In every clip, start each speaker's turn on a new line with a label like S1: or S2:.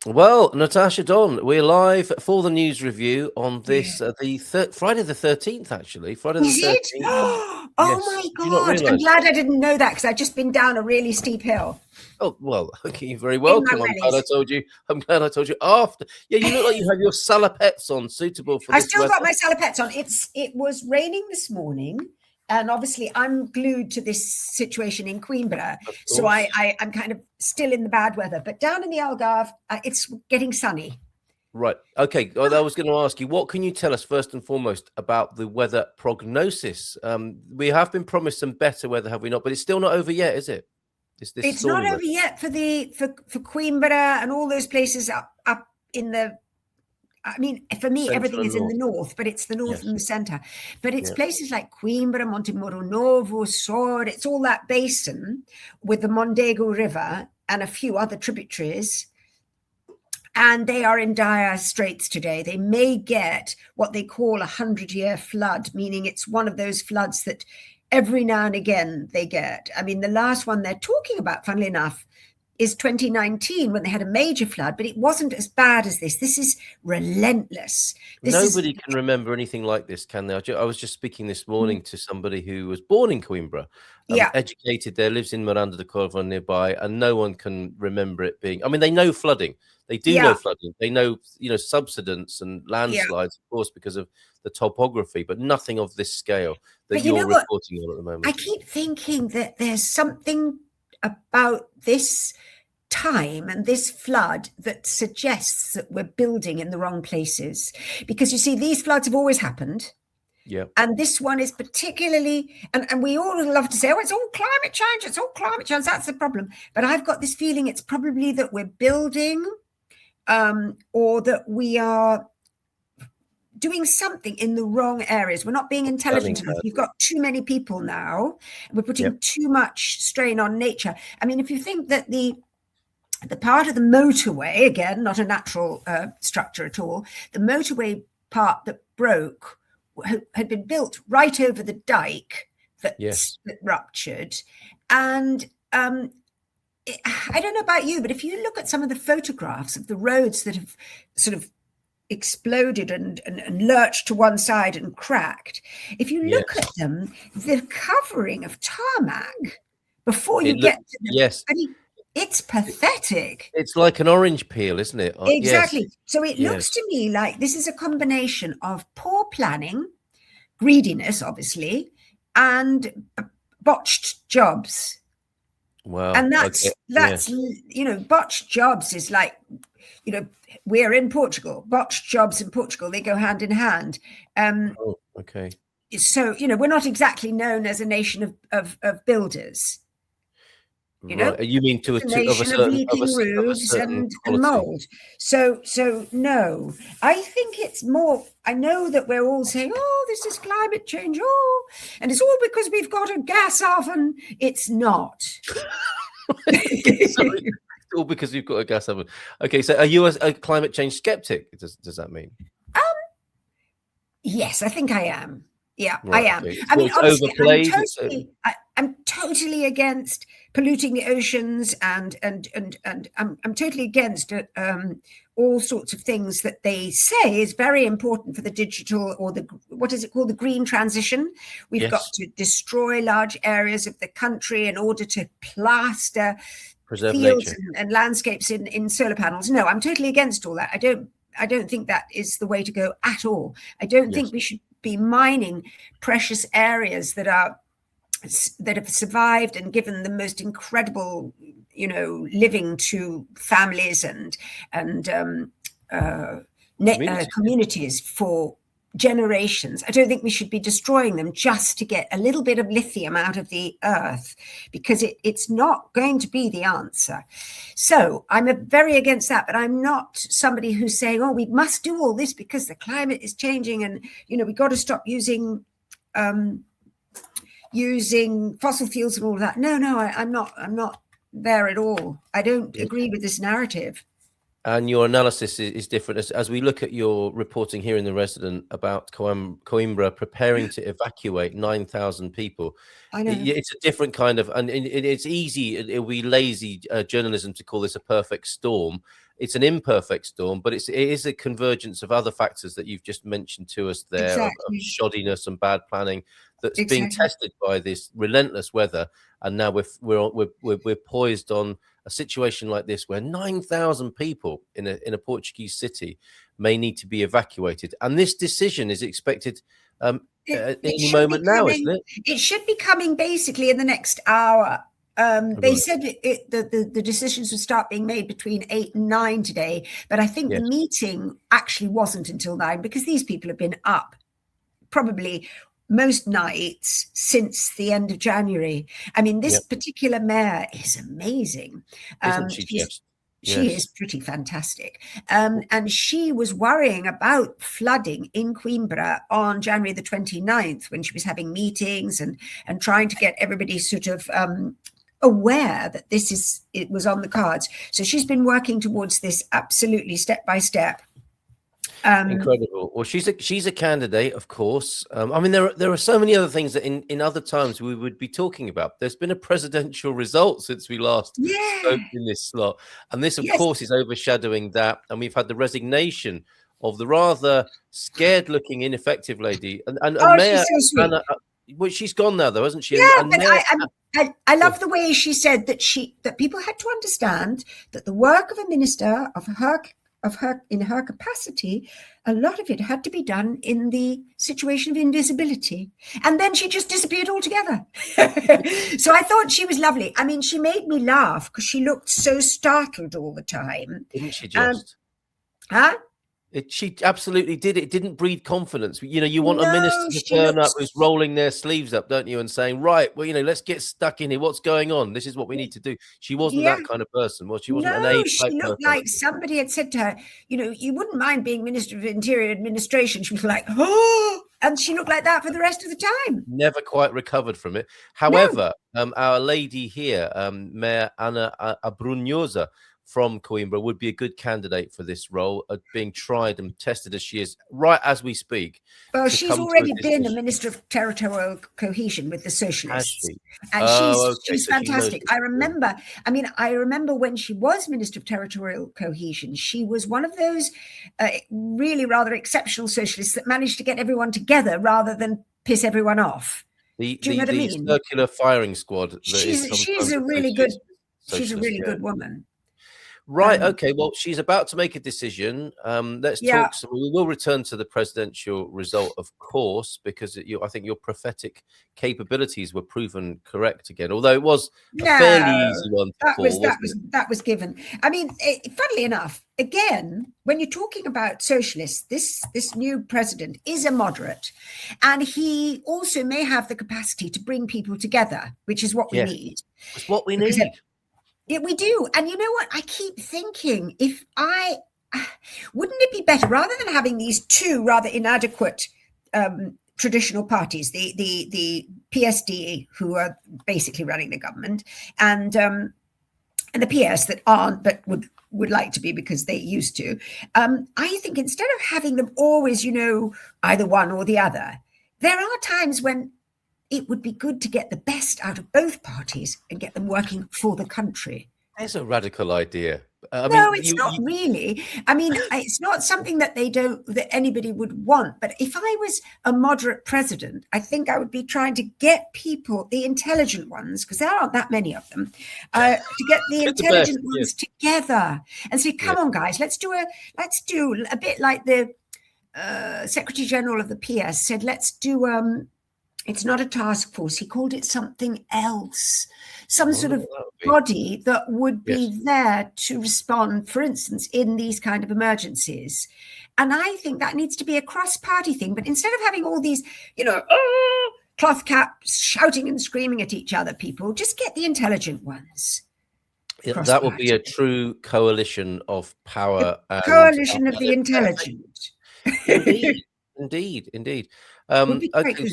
S1: Well, Natasha Donn, we're live for the news review on
S2: Yeah.
S1: this Friday the 13th, actually. Friday the
S2: Is it?
S1: 13th.
S2: Oh
S1: Yes.
S2: my
S1: Did you not
S2: God. I'm
S1: realise?
S2: glad I didn't know that because I'd just been down a really steep hill
S1: Oh, well, okay, you're very
S2: in my
S1: welcome. I'm glad I
S2: wellies.
S1: told you. I'm glad I told you after. Yeah, you look like you have your salopettes on, suitable for
S2: I
S1: this
S2: still
S1: weather.
S2: got my salopettes on. It was raining this morning, and obviously I'm glued to this situation in Coimbra.
S1: Of
S2: So
S1: course.
S2: I'm kind of still in the bad weather. But down in the Algarve, it's getting sunny.
S1: Right. Okay. Well, I was going to ask you, what can you tell us first and foremost about the weather prognosis? We have been promised some better weather, have we not? But it's still not over yet, is it? This
S2: It's not
S1: stormy
S2: over
S1: weather.
S2: yet for Coimbra and all those places up in the. I mean, for me,
S1: Central
S2: everything
S1: and
S2: is in the
S1: north.
S2: north, but it's the north
S1: Yes.
S2: and the centre. But it's
S1: Yeah.
S2: places like Coimbra, Montemoro Novo, Sor, it's all that basin with the Mondego River and a few other tributaries. And they are in dire straits today. They may get what they call 100-year flood, meaning it's one of those floods that every now and again they get. I mean, the last one they're talking about, funnily enough, is 2019 when they had a major flood, but it wasn't as bad as this. This is relentless.
S1: Nobody can remember anything like this, can they? I was just speaking this morning to somebody who was born in Coimbra,
S2: Yeah,
S1: educated there, lives in Miranda de Corvo nearby, and no one can remember it being. I mean, they know flooding. They do know
S2: yeah,
S1: flooding. They know, subsidence and
S2: yeah.
S1: landslides, of course, because of the topography, but nothing of this scale that
S2: But you
S1: you're
S2: know what?
S1: reporting on at the
S2: I
S1: moment.
S2: keep thinking that there's something about this time and this flood that suggests that we're building in the wrong places. Because you see, these floods have always happened.
S1: Yeah.
S2: And this one is particularly, and we all love to say, oh, it's all climate change, it's all climate change, that's the problem. But I've got this feeling it's probably that we're building or that we are doing something in the wrong areas. We're not being intelligent enough. You've got too many people now. We're putting too much strain on nature. I mean, if you think that the part of the motorway, again, not a natural structure at all, the motorway part that broke had been built right over the dike that ruptured. And I don't know about you, but if you look at some of the photographs of the roads that have sort of exploded and lurched to one side and cracked, if you look at them, the covering of tarmac before you get to them, I mean, it's pathetic.
S1: It's like an orange peel, isn't it?
S2: Exactly.
S1: Yes.
S2: So it looks to me like this is a combination of poor planning, greediness, obviously, and botched jobs.
S1: Wow.
S2: And that's botched jobs is like, we're in Portugal. Botched jobs in Portugal, they go hand in hand.
S1: Okay.
S2: So, we're not exactly known as a nation of builders.
S1: Right. You mean
S2: a nation of leaking roofs and mold. So no, I think it's more. I know that we're all saying, "Oh, this is climate change." Oh, and it's all because we've got a gas oven. It's not.
S1: Sorry. All because you've got a gas oven. Okay, so are you a climate change skeptic? Does that mean?
S2: Yes, I think I am. Yeah,
S1: right,
S2: I am.
S1: Okay.
S2: I mean, obviously, I'm totally against polluting the oceans, and I'm totally against all sorts of things that they say is very important for the digital or what is it called, the green transition. We've got to destroy large areas of the country in order to plaster
S1: preserve
S2: fields
S1: nature
S2: and landscapes in solar panels. No, I'm totally against all that. I don't think that is the way to go at all. I don't think we should be mining precious areas that have survived and given the most incredible, living to families and communities for generations. I don't think we should be destroying them just to get a little bit of lithium out of the earth, because it's not going to be the answer. So I'm very against that, but I'm not somebody who's saying, oh, we must do all this because the climate is changing and, we've got to stop using fossil fuels and all of that. No, I'm not there at all. I don't agree with this narrative.
S1: And your analysis is different as we look at your reporting here in The Resident about Coimbra preparing to evacuate 9,000 people.
S2: I know.
S1: It's a different kind of, and it's easy, it'll be lazy journalism to call this a perfect storm. it's an imperfect storm, but it is a convergence of other factors that you've just mentioned to us there, of shoddiness and bad planning that's being tested by this relentless weather. And now we're poised on a situation like this where 9,000 people in a Portuguese city may need to be evacuated, and this decision is expected any moment now, isn't it?
S2: It should be coming basically in the next hour. They said the decisions would start being made between 8 and 9 today, but I think the meeting actually wasn't until 9, because these people have been up probably most nights since the end of January. I mean, this particular mayor is amazing.
S1: Isn't she just?
S2: She is pretty fantastic. And she was worrying about flooding in Coimbra on January the 29th, when she was having meetings and trying to get everybody sort of aware that it was on the cards. So she's been working towards this absolutely step by step.
S1: Incredible. Well, she's a candidate, of course. I mean, there are so many other things that in other times we would be talking about. There's been a presidential result since we last spoke in this slot, and this, of course, is overshadowing that. And we've had the resignation of the rather scared-looking, ineffective lady, and Mayor
S2: she's so
S1: Anna. Well, she's gone now, though, hasn't she?
S2: Yeah, but I love the way she said that people had to understand that the work of a minister of her in her capacity, a lot of it had to be done in the situation of invisibility, and then she just disappeared altogether. So I thought she was lovely. I mean, she made me laugh because she looked so startled all the time.
S1: Didn't she just?
S2: Huh?
S1: She absolutely did. It didn't breed confidence. You know, you want a minister to turn up who's rolling their sleeves up, don't you, and saying, right, well, you know, let's get stuck in here. What's going on? This is what we need to do. She wasn't that kind of person. Well, she wasn't an aide.
S2: She looked like somebody had said to her, you know, you wouldn't mind being Minister of Interior Administration. She was like, oh, and she looked like that for the rest of the time.
S1: Never quite recovered from it. However, our lady here, Mayor Anna Abrunhosa, from Coimbra, would be a good candidate for this role, being tried and tested as she is right as we speak.
S2: Well, she's already been a Minister of Territorial Cohesion with the Socialists. And she's fantastic. I remember when she was Minister of Territorial Cohesion, she was one of those really rather exceptional socialists that managed to get everyone together rather than piss everyone off. Do you know what I mean?
S1: Circular firing squad.
S2: She's a really good woman.
S1: Right. Okay. Well, she's about to make a decision. Let's talk. So we will return to the presidential result, of course, because I think your prophetic capabilities were proven correct again. Although it was a fairly easy one to call.
S2: That was given. I mean, funnily enough, again, when you're talking about socialists, this new president is a moderate, and he also may have the capacity to bring people together, which is what we need.
S1: It's what we need.
S2: Yeah, we do. And you know what? I keep thinking, wouldn't it be better, rather than having these two rather inadequate traditional parties, the PSD, who are basically running the government, and the PS that aren't, but would like to be because they used to. I think instead of having them always, you know, either one or the other, there are times when it would be good to get the best out of both parties and get them working for the country.
S1: There's a radical idea.
S2: It's not really. I mean, it's not something that anybody would want. But if I was a moderate president, I think I would be trying to get people, the intelligent ones, because there aren't that many of them, to get the intelligent ones together and say, come on, guys, let's do a bit like the Secretary General of the PS said, let's do it's not a task force. He called it something else, some sort of body that would be there to respond, for instance, in these kind of emergencies. And I think that needs to be a cross-party thing. But instead of having all these, you know, cloth caps shouting and screaming at each other, people, just get the intelligent ones.
S1: That would be a true coalition of power.
S2: Coalition of the intelligent.
S1: Indeed. Okay.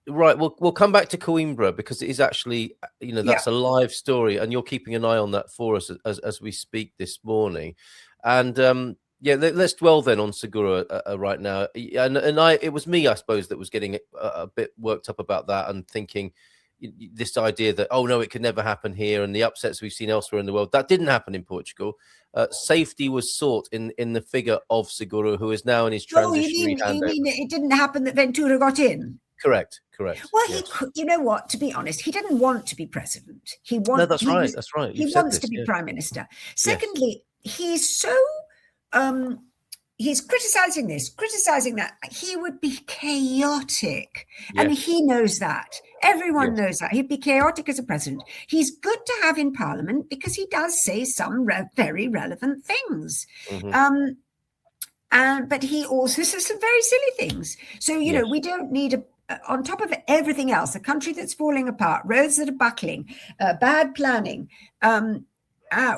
S1: Right, we'll come back to Coimbra because it is actually, you know, that's a live story, and you're keeping an eye on that for us as we speak this morning. And let's dwell then on Segura right now. And it was me, I suppose, that was getting a bit worked up about that and thinking this idea that, oh no, it could never happen here, and the upsets we've seen elsewhere in the world, that didn't happen in Portugal. Safety was sought in the figure of Seguro, who is now in his transitionary handover.
S2: You mean it didn't happen that Ventura got in?
S1: Correct.
S2: Well, yes. You know what? To be honest, he didn't want to be president.
S1: No, that's right.
S2: He wants to be prime minister. Secondly, he's so he's criticizing that. He would be chaotic, and he knows that. Everyone knows that. He'd be chaotic as a president. He's good to have in Parliament because he does say some very relevant things. But he also says some very silly things. So, you know, we don't need on top of everything else, a country that's falling apart, roads that are buckling, bad planning.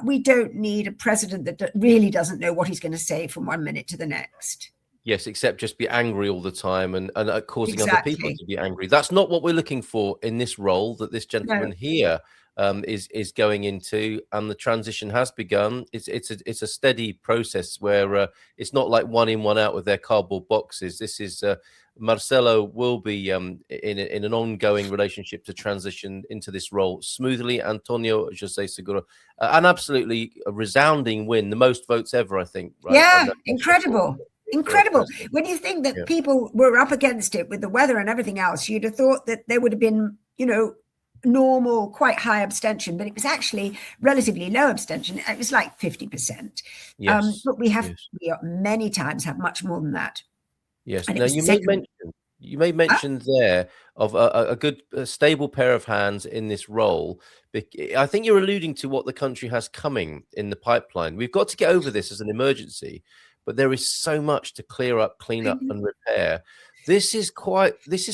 S2: We don't need a president that really doesn't know what he's going to say from one minute to the next.
S1: Yes, except just be angry all the time and causing other people to be angry. That's not what we're looking for in this role that this gentleman here is going into, and the transition has begun. It's a steady process where it's not like one in, one out with their cardboard boxes. This is Marcelo will be in an ongoing relationship to transition into this role smoothly. Antonio José Seguro, an absolutely resounding win, the most votes ever, I think. Right?
S2: Yeah, incredible. When you think that people were up against it with the weather and everything else, you'd have thought that there would have been, you know, normal, quite high abstention, but it was actually relatively low abstention. It was like 50%. But we many times have much more than that.
S1: Yes. Now you made mention there of a good, stable pair of hands in this role. I think you're alluding to what the country has coming in the pipeline. We've got to get over this as an emergency, but there is so much to clear up, clean up, and repair. This is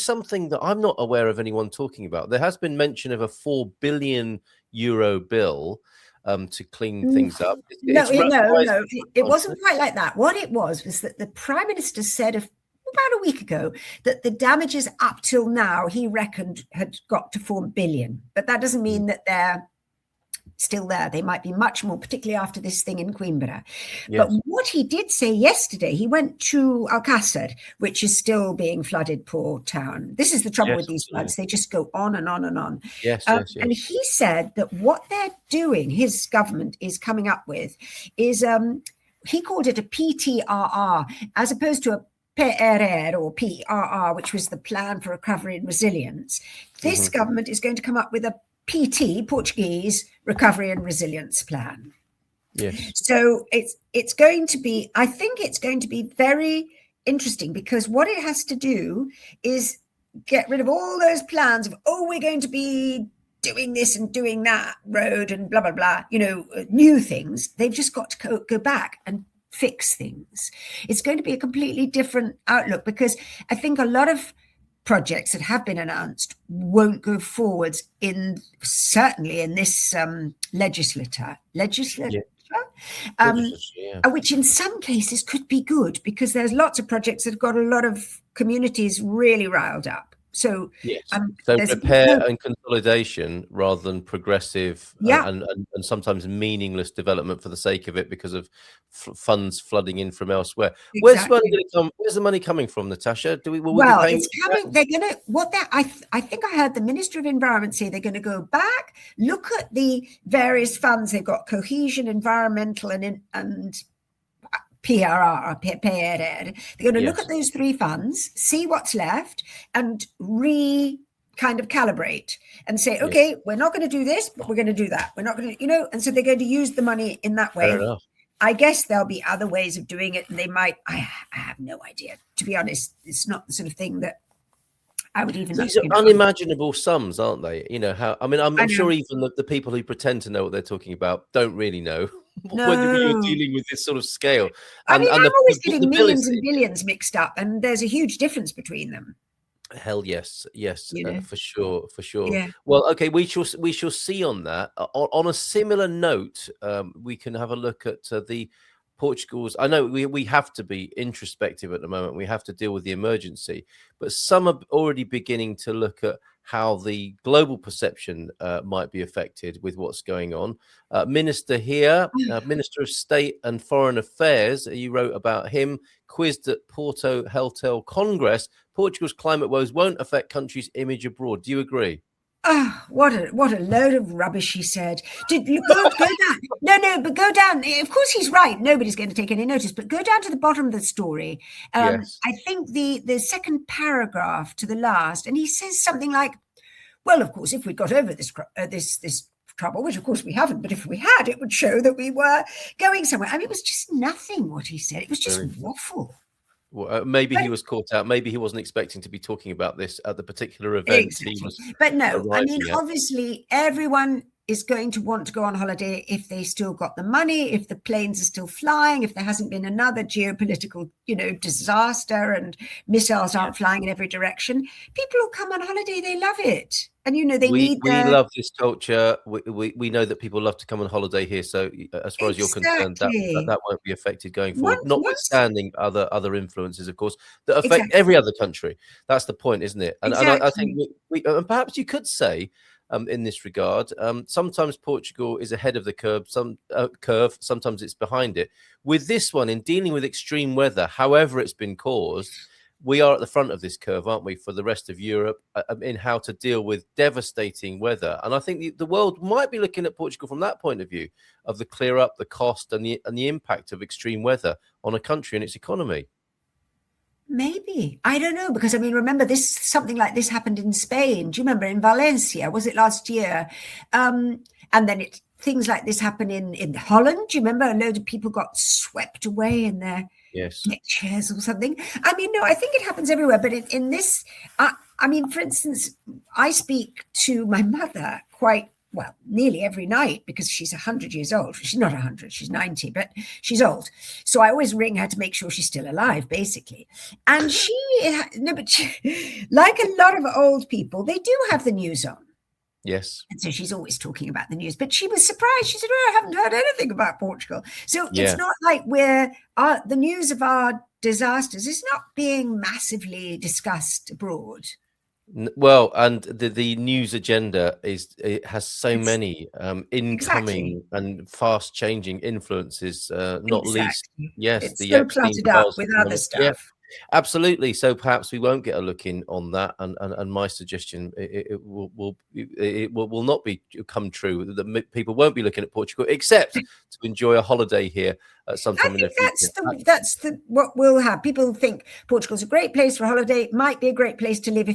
S1: something that I'm not aware of anyone talking about. There has been mention of a €4 billion bill to clean things up.
S2: No, it wasn't quite like that. What it was that the Prime Minister said about a week ago that the damages up till now, he reckoned, had got to 4 billion. But that doesn't mean that they're still there. They might be much more, particularly after this thing in Coimbra. But what he did say yesterday, he went to Alcácer, which is still being flooded, poor town. This is the trouble with these floods. They just go on and on and on. And he said that what they're doing, his government is coming up with, is he called it a PTRR, as opposed to a PRR or PRR, which was the Plan for Recovery and Resilience. This government is going to come up with a PT, Portuguese Recovery and Resilience Plan. So it's going to be, I think it's going to be very interesting, because what it has to do is get rid of all those plans of, we're going to be doing this and doing that road and blah, blah, blah, new things. They've just got to go back and fix things. It's going to be a completely different outlook, because I think a lot of projects that have been announced won't go forwards certainly in this legislature, which in some cases could be good, because there's lots of projects that have got a lot of communities really riled up. So
S1: repair and consolidation rather than progressive and sometimes meaningless development for the sake of it, because of funds flooding in from elsewhere. Exactly. Where's the money coming from, Natasha?
S2: It's coming. They're going to I think I heard the Minister of Environment say they're going to go back, look at the various funds they've got: cohesion, environmental, and PRR. They're going to look at those three funds, see what's left, and kind of calibrate and say, okay, we're not going to do this, but we're going to do that. We're not going to, and so they're going to use the money in that way. I guess there'll be other ways of doing it, and they might. I have no idea. To be honest, it's not the sort of thing that I would even.
S1: These are unimaginable sums, aren't they? I'm sure even the people who pretend to know what they're talking about don't really know. Whether you're dealing with this sort of scale.
S2: I'm always getting millions and billions mixed up, and there's a huge difference between them.
S1: Hell yes, for sure. Yeah. Well, okay, we shall see on that. On a similar note, we can have a look at the Portugal's. I know we have to be introspective at the moment. We have to deal with the emergency, but some are already beginning to look at how the global perception might be affected with what's going on. Minister here, Minister of State and Foreign Affairs, you wrote about him, quizzed at Porto Heltel Congress. Portugal's climate woes won't affect country's image abroad. Do you agree?
S2: Oh, what a load of rubbish, he said. Go down. No, but go down. Of course, he's right. Nobody's going to take any notice, but go down to the bottom of the story.
S1: Yes.
S2: I think the second paragraph to the last, and he says something like, well, of course, if we got over this trouble, which of course we haven't, but if we had, it would show that we were going somewhere. I mean, it was just nothing what he said. It was just waffle.
S1: Well, maybe he was caught out. Maybe he wasn't expecting to be talking about this at the particular event.
S2: Exactly.
S1: He was
S2: but no, I mean, obviously, everyone is going to want to go on holiday if they still got the money, if the planes are still flying, if there hasn't been another geopolitical, disaster and missiles aren't flying in every direction. People who come on holiday, they love it. And, we
S1: love this culture. We know that people love to come on holiday here. So as far as you're concerned, that won't be affected going forward, notwithstanding other influences, of course, that affect every other country. That's the point, isn't it? And I think and perhaps you could say, in this regard, sometimes Portugal is ahead of the curve, sometimes it's behind it. With this one, in dealing with extreme weather, however it's been caused, we are at the front of this curve, aren't we, for the rest of Europe, in how to deal with devastating weather. And I think the world might be looking at Portugal from that point of view, of the clear up, the cost, and the impact of extreme weather on a country and its economy.
S2: Maybe. I don't know, because I mean, remember something like this happened in Spain. Do you remember in Valencia? Was it last year? And then things like this happen in Holland. Do you remember a load of people got swept away in their deck chairs or something? I mean, no, I think it happens everywhere. But in this, I mean, for instance, I speak to my mother nearly every night, because she's 100 years old. She's not 100, she's 90, but she's old. So I always ring her to make sure she's still alive, basically. And like a lot of old people, they do have the news on.
S1: Yes.
S2: And so she's always talking about the news, but she was surprised. She said, "Oh, I haven't heard anything about Portugal." So it's not like the news of our disasters is not being massively discussed abroad.
S1: Well, and the news agenda has so many incoming and fast changing influences, not least
S2: it's so cluttered up with other stuff.
S1: Yeah, absolutely. So perhaps we won't get a look in on that, and my suggestion it will not come true. That people won't be looking at Portugal except to enjoy a holiday here sometime in the future.
S2: That's what we'll have. People think Portugal's a great place for a holiday. It might be a great place to live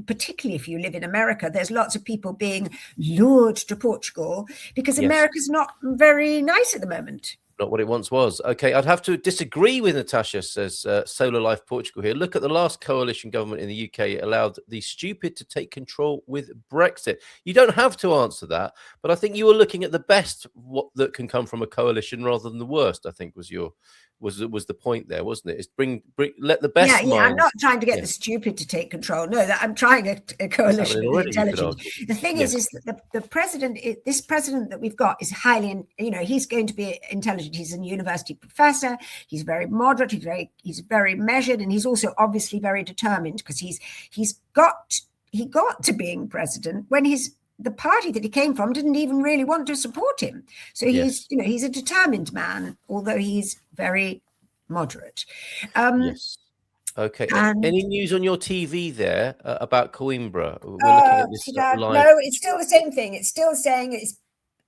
S2: particularly if you live in America. There's lots of people being lured to Portugal because America's not very nice at the moment.
S1: Not what it once was. Okay, I'd have to disagree with Natasha, says Solar Life Portugal here. Look at the last coalition government in the UK. It allowed the stupid to take control with Brexit. You don't have to answer that, but I think you were looking at the best that can come from a coalition rather than the worst, I think was the point there, wasn't it? It's let the best
S2: minds. I'm not trying to get the stupid to take control. No, I'm trying a coalition with the intelligent. The thing is that the president, this president that we've got, is highly, he's going to be intelligent. He's a university professor. He's very moderate. He's very measured, and he's also obviously very determined, because he got to being president when the party that he came from didn't even really want to support him. So he's a determined man, although he's very moderate.
S1: Yes. Okay. Any news on your TV there about Coimbra? We're looking at this live.
S2: No, it's still the same thing. It's still saying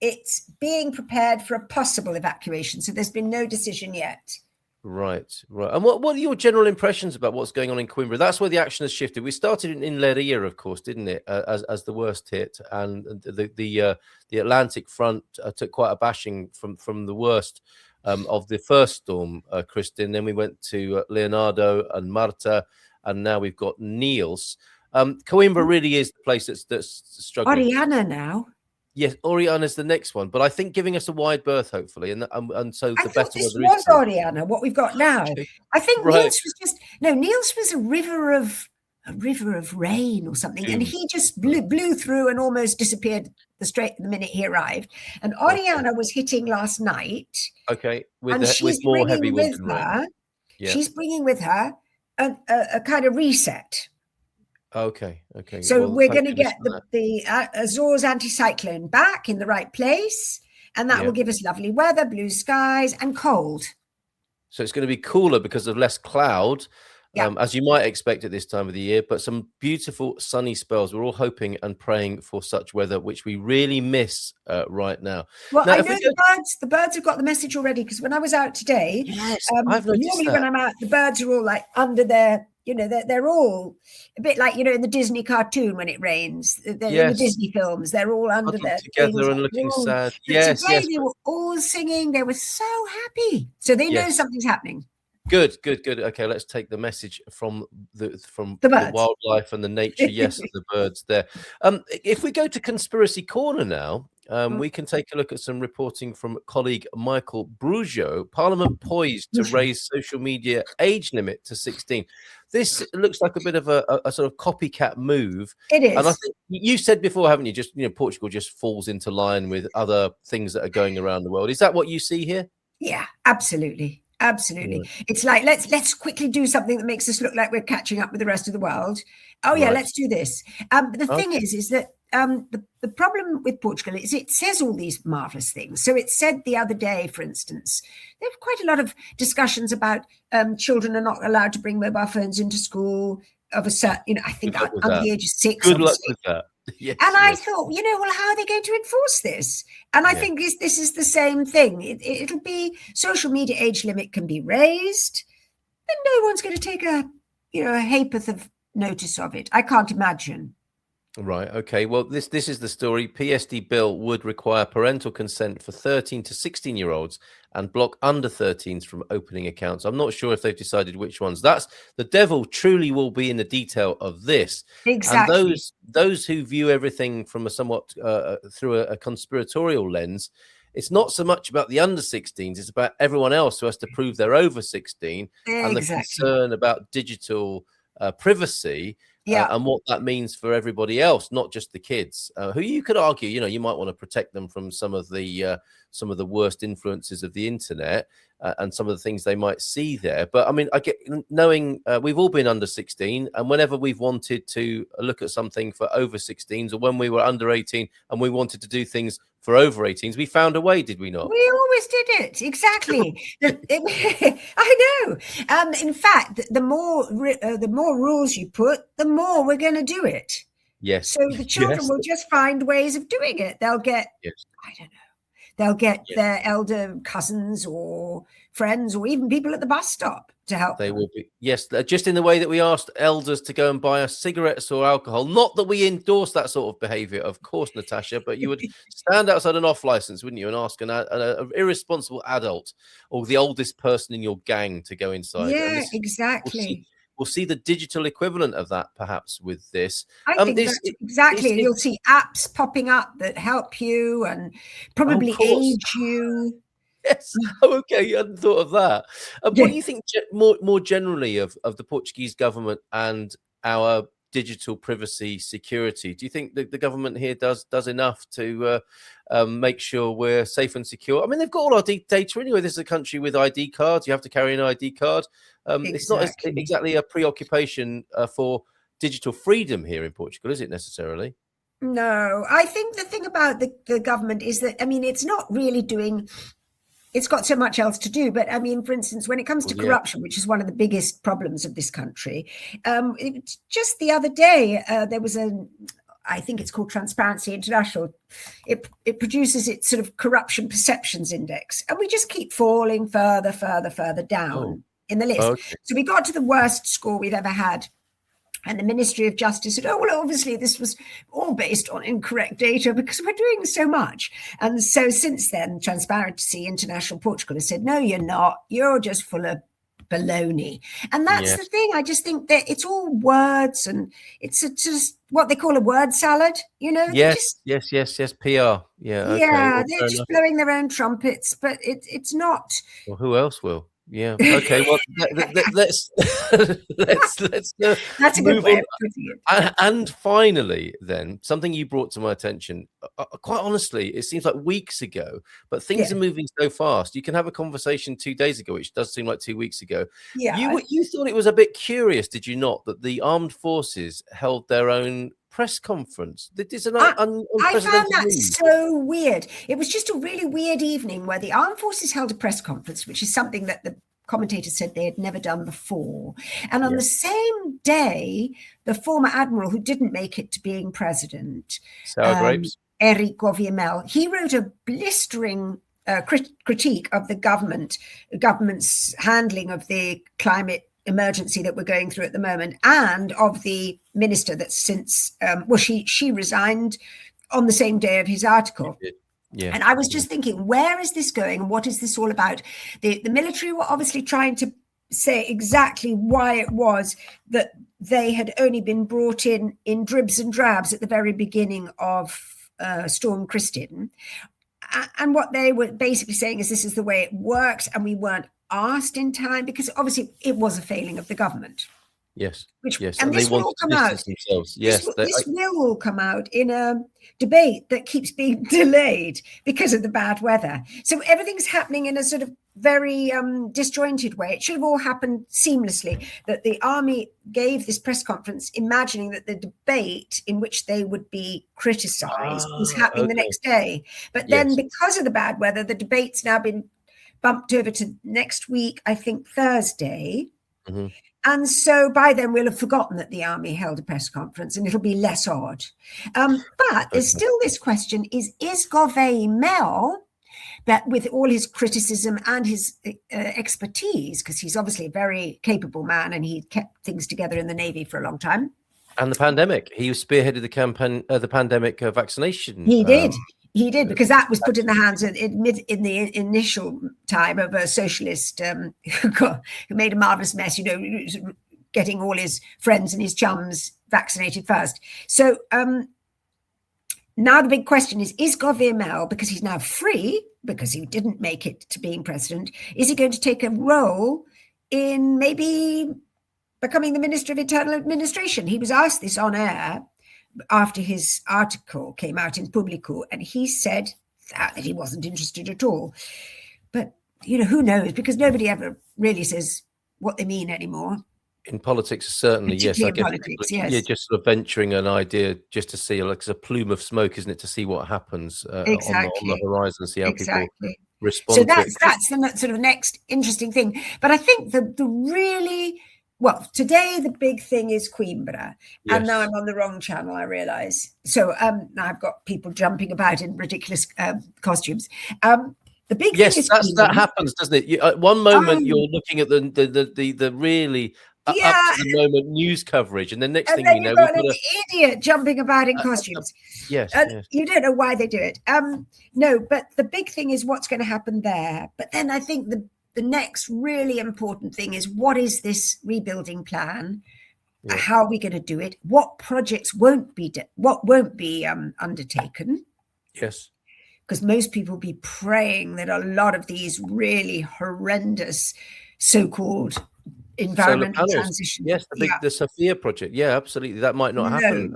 S2: it's being prepared for a possible evacuation. So there's been no decision yet.
S1: Right. And what are your general impressions about what's going on in Coimbra? That's where the action has shifted. We started in Leiria, of course, didn't it, as the worst hit, and the Atlantic front took quite a bashing from the worst of the first storm, Kristin. Then we went to Leonardo and Marta, and now we've got Niels. Coimbra really is the place that's struggling.
S2: Oriana now.
S1: Yes, Oriana is the next one, but I think giving us a wide berth, hopefully, and so the better
S2: this was Oriana, what we've got now. Okay. I think Niels was a river of rain or something, and he just blew through and almost disappeared the minute he arrived. And Oriana was hitting last night.
S1: Okay, with more heavy wind and rain.
S2: She's bringing with her a kind of reset.
S1: Okay.
S2: So we're going to get the Azores anticyclone back in the right place, and that will give us lovely weather, blue skies, and cold.
S1: So it's going to be cooler because of less cloud, as you might expect at this time of the year, but some beautiful sunny spells. We're all hoping and praying for such weather, which we really miss right now.
S2: Well, I know the birds have got the message already, because when I was out today,
S1: I've noticed
S2: normally
S1: that.
S2: when I'm out, the birds are all like under their, they're all a bit like, in the Disney cartoon when it rains, in the Disney films, they're all under their
S1: together
S2: things,
S1: and looking sad.
S2: But today they were all singing. They were so happy. So they know something's happening.
S1: Good. Okay, let's take the message from the wildlife and the nature. Yes, of the birds there. If we go to Conspiracy Corner now, we can take a look at some reporting from colleague Michael Brujo. Parliament poised to raise social media age limit to 16. This looks like a bit of a sort of copycat move.
S2: It is.
S1: And I think you said before, haven't you, just Portugal just falls into line with other things that are going around the world. Is that what you see here?
S2: Yeah, absolutely. Absolutely. Yeah. It's like, let's quickly do something that makes us look like we're catching up with the rest of the world. Oh, yeah, let's do this. The thing is that the problem with Portugal is it says all these marvelous things. So it said the other day, for instance, there were quite a lot of discussions about children are not allowed to bring mobile phones into school of a certain, I think under the age of 6.
S1: Good luck with that.
S2: Yes, and I thought, well, how are they going to enforce this? And I think this is the same thing. It'll be social media age limit can be raised, and no one's going to take a ha'porth of notice of it. I can't imagine.
S1: Right. Okay. Well, this is the story. PSD bill would require parental consent for 13 to 16-year-olds and block under 13s from opening accounts. I'm not sure if they've decided which ones. That's the devil truly will be in the detail of this.
S2: Exactly.
S1: And those who view everything from a somewhat through a conspiratorial lens, it's not so much about the under 16s. It's about everyone else who has to prove they're over 16, and the concern about digital privacy. And what that means for everybody else, not just the kids, who you could argue, you might want to protect them from some of the worst influences of the internet and some of the things they might see there. But I mean, I get knowing we've all been under 16, and whenever we've wanted to look at something for over 16s, or when we were under 18 and we wanted to do things for over 18s, we found a way, did we not?
S2: We always did it. Exactly. I know. In fact, the more rules you put, the more we're going to do it.
S1: Yes.
S2: So the children will just find ways of doing it. They'll get, I don't know, they'll get their elder cousins or friends or even people at the bus stop to help them.
S1: Will be. Yes, just in the way that we asked elders to go and buy us cigarettes or alcohol. Not that we endorse that sort of behavior, of course, Natasha, but you would stand outside an off license, wouldn't you, and ask an irresponsible adult or the oldest person in your gang to go inside.
S2: Yeah, exactly.
S1: We'll see the digital equivalent of that, perhaps, with this.
S2: I think that's exactly. You'll see apps popping up that help you and probably age you.
S1: Yes. Oh, okay. You hadn't thought of that. What do you think more generally of the Portuguese government and our digital privacy security? Do you think that the government here does enough to make sure we're safe and secure? I mean, they've got all our data anyway. This is a country with ID cards. You have to carry an ID card. It's not exactly a preoccupation for digital freedom here in Portugal, is it necessarily?
S2: No, I think the thing about the government is that, I mean, it's not really doing... It's got so much else to do. But I mean, for instance, when it comes to corruption, which is one of the biggest problems of this country, just the other day, there was I think it's called Transparency International. It produces its sort of corruption perceptions index. And we just keep falling further down in the list. Okay. So we got to the worst score we've ever had. And the Ministry of Justice said, obviously this was all based on incorrect data because we're doing so much. And so since then, Transparency International Portugal has said, no, you're not. You're just full of baloney. And that's the thing. I just think that it's all words, and it's just what they call a word salad,
S1: Yes, PR. Yeah, okay.
S2: Yeah, they're just blowing their own trumpets, but it's not.
S1: Well, who else will? Yeah. Okay. Well, let's
S2: that's a good way of putting it.
S1: And finally, then, something you brought to my attention. Quite honestly, it seems like weeks ago, but things are moving so fast. You can have a conversation 2 days ago, which does seem like 2 weeks ago.
S2: Yeah.
S1: You thought it was a bit curious, did you not, that the armed forces held their own press conference? I found
S2: that so weird. It was just a really weird evening where the armed forces held a press conference, which is something that the commentators said they had never done before. And on the same day, the former admiral who didn't make it to being president,
S1: sour grapes,
S2: Enrico Viemel, he wrote a blistering critique of the government's handling of the climate emergency that we're going through at the moment, and of the minister that's since she resigned on the same day of his article.
S1: Yeah.
S2: And I was just thinking, where is this going and what is this all about? The military were obviously trying to say exactly why it was that they had only been brought in dribs and drabs at the very beginning of Storm Kristin. And what they were basically saying is this is the way it works, and we weren't asked in time, because obviously it was a failing of the government.
S1: Yes.
S2: And this will all come out.
S1: Yes,
S2: this will all come out in a debate that keeps being delayed because of the bad weather. So everything's happening in a sort of very disjointed way. It should have all happened seamlessly, that the army gave this press conference imagining that the debate in which they would be criticised was happening the next day. But then because of the bad weather, the debate's now been bumped over to next week, I think Thursday.
S1: Mm-hmm.
S2: And so by then we'll have forgotten that the army held a press conference, and it'll be less odd. But there's still this question, is Viemel, that with all his criticism and his expertise, because he's obviously a very capable man and he kept things together in the Navy for a long time.
S1: And the pandemic, he spearheaded the campaign, the pandemic vaccination.
S2: He did. He did, because that was put in the hands in the initial time of a socialist who made a marvelous mess, getting all his friends and his chums vaccinated first. So now the big question is Viemel, because he's now free, because he didn't make it to being president, is he going to take a role in maybe becoming the Minister of Internal Administration? He was asked this on air after his article came out in Publico, and he said that he wasn't interested at all. But, who knows? Because nobody ever really says what they mean anymore.
S1: In politics, certainly, yes. I guess
S2: politics, yes.
S1: You're just sort of venturing an idea just to see, like, it's a plume of smoke, isn't it, to see what happens on the horizon, see how people respond
S2: so
S1: to it.
S2: That's the sort of next interesting thing. But I think the really... Well, today the big thing is Coimbra, and now I'm on the wrong channel, I realise. So now I've got people jumping about in ridiculous costumes. The big thing is
S1: that happens, doesn't it? At one moment you're looking at the really up to the moment news coverage, and the next thing you know,
S2: we've got an idiot jumping about in costumes.
S1: Yes,
S2: you don't know why they do it. No, but the big thing is what's going to happen there. But then I think the next really important thing is, what is this rebuilding plan? Yeah. How are we going to do it? What projects won't be undertaken?
S1: Yes.
S2: Because most people will be praying that a lot of these really horrendous so-called environmental transition.
S1: Yes, the Sophia project. Yeah, absolutely. That might not happen.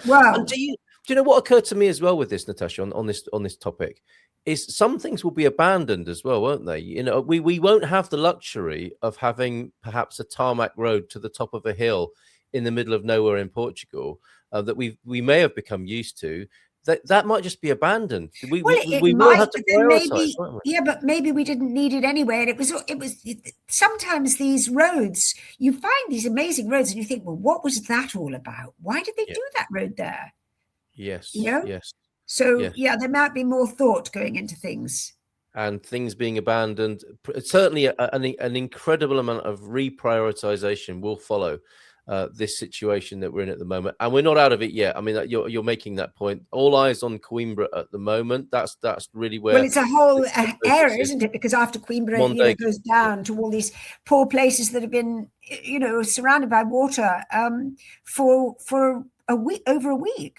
S2: Well,
S1: and do you know what occurred to me as well with this, Natasha, on this topic? Is some things will be abandoned as well, won't they? We won't have the luxury of having perhaps a tarmac road to the top of a hill in the middle of nowhere in Portugal that we may have become used to. That might just be abandoned. We will have to prioritize, won't we?
S2: Yeah, but maybe we didn't need it anyway. And it was sometimes these roads, you find these amazing roads and you think, well, what was that all about? Why did they do that road there?
S1: Yes. Yes.
S2: So, there might be more thought going into things.
S1: And things being abandoned. Certainly an incredible amount of reprioritization will follow this situation that we're in at the moment. And we're not out of it yet. I mean, you're making that point. All eyes on Coimbra at the moment. That's really where...
S2: Well, it's a whole area, isn't it? Because after Coimbra, it goes down to all these poor places that have been, surrounded by water for a week, over a week.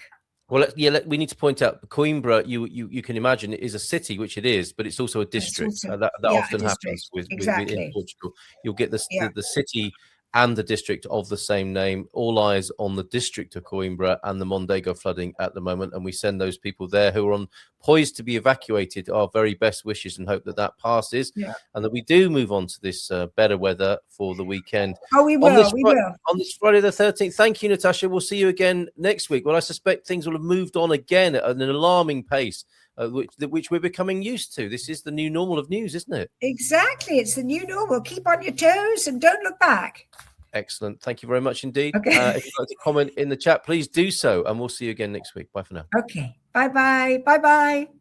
S1: Well, we need to point out Coimbra. You can imagine it is a city, which it is, but it's also a district. That often happens with in Portugal. You'll get the city and the district of the same name. All eyes on the district of Coimbra and the Mondego flooding at the moment, and we send those people there who are poised to be evacuated our very best wishes and hope that passes, and that we do move on to this better weather for the weekend.
S2: Oh, we will.
S1: On this Friday the 13th. Thank you, Natasha. We'll see you again next week. Well, I suspect things will have moved on again at an alarming pace which we're becoming used to. This is the new normal of news, isn't it?
S2: Exactly. It's the new normal. Keep on your toes and don't look back.
S1: Excellent. Thank you very much indeed.
S2: Okay.
S1: If you'd like to comment in the chat, please do so. And we'll see you again next week. Bye for now.
S2: Okay. Bye-bye. Bye-bye.